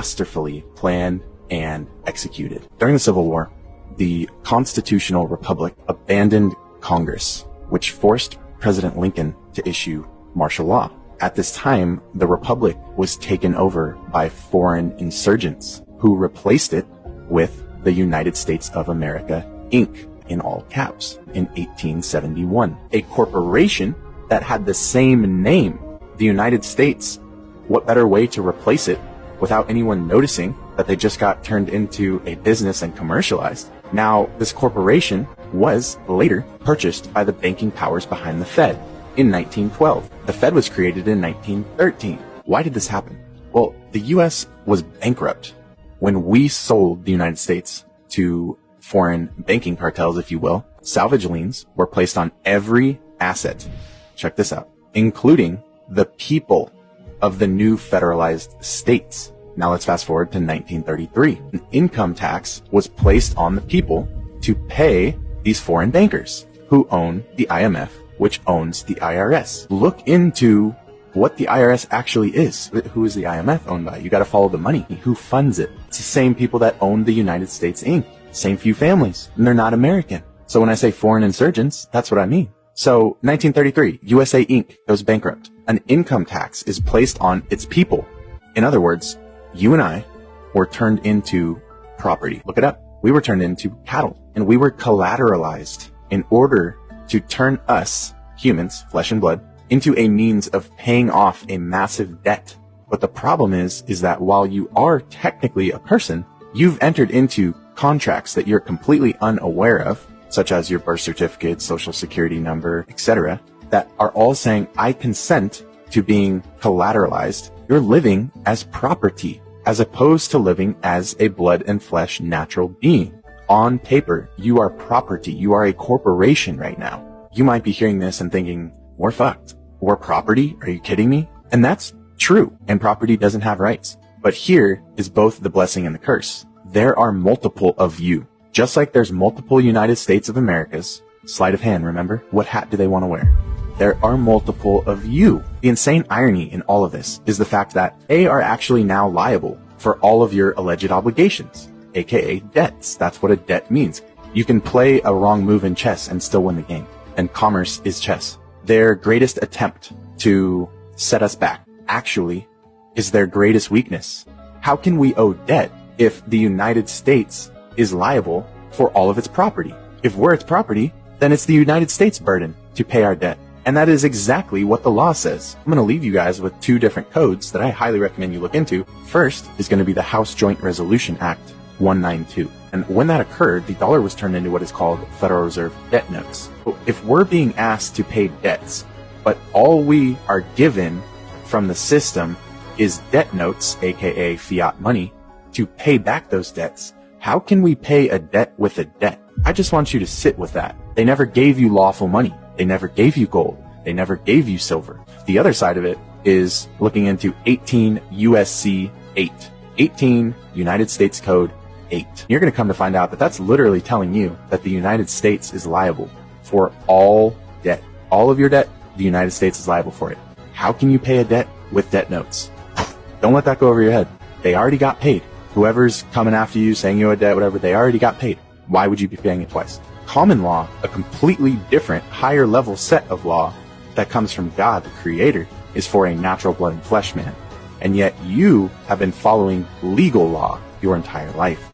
masterfully planned and executed. During the Civil War, the Constitutional Republic abandoned Congress, which forced President Lincoln to issue martial law. At this time, the Republic was taken over by foreign insurgents who replaced it with the United States of America, Inc., in all caps, in 1871. A corporation that had the same name, the United States. What better way to replace it without anyone noticing that they just got turned into a business and commercialized? Now, this corporation was later purchased by the banking powers behind the Fed in 1912. The Fed was created in 1913. Why did this happen? Well, the US was bankrupt when we sold the United States to foreign banking cartels, if you will. Salvage liens were placed on every asset. Check this out, including the people of the new federalized states. Now let's fast forward to 1933. An income tax was placed on the people to pay these foreign bankers who own the IMF, which owns the IRS. Look into what the IRS actually is. Who is the IMF owned by? You got to follow the money. Who funds it? It's the same people that own the United States Inc. Same few families, and they're not American. So when I say foreign insurgents, that's what I mean. So 1933, USA Inc. goes bankrupt. An income tax is placed on its people. In other words, you and I were turned into property. Look it up. We were turned into cattle, and we were collateralized in order to turn us, humans, flesh and blood, into a means of paying off a massive debt. But the problem is that while you are technically a person, you've entered into contracts that you're completely unaware of, such as your birth certificate, social security number, etc., that are all saying, I consent to being collateralized. You're living as property, as opposed to living as a blood and flesh natural being. On paper, you are property. You are a corporation right now. You might be hearing this and thinking, we're fucked. We're property? Are you kidding me? And that's true. And property doesn't have rights. But here is both the blessing and the curse. There are multiple of you. Just like there's multiple United States of Americas. Sleight of hand, remember? What hat do they want to wear? There are multiple of you. The insane irony in all of this is the fact that they are actually now liable for all of your alleged obligations, aka debts. That's what a debt means. You can play a wrong move in chess and still win the game. And commerce is chess. Their greatest attempt to set us back actually is their greatest weakness. How can we owe debt if the United States is liable for all of its property? If we're its property, then it's the United States' burden to pay our debt. And that is exactly what the law says. I'm going to leave you guys with two different codes that I highly recommend you look into. First is going to be the House Joint Resolution Act 192. And when that occurred, the dollar was turned into what is called Federal Reserve debt notes. So if we're being asked to pay debts, but all we are given from the system is debt notes, aka fiat money, to pay back those debts, how can we pay a debt with a debt? I just want you to sit with that. They never gave you lawful money. They never gave you gold. They never gave you silver. The other side of it is looking into 18 USC 8. 18 United States Code 8. You're going to come to find out that that's literally telling you that the United States is liable for all debt. All of your debt, the United States is liable for it. How can you pay a debt with debt notes? Don't let that go over your head. They already got paid. Whoever's coming after you, saying you owe a debt, whatever, they already got paid. Why would you be paying it twice? Common law, a completely different, higher level set of law that comes from God, the Creator, is for a natural blood and flesh man. And yet you have been following legal law your entire life.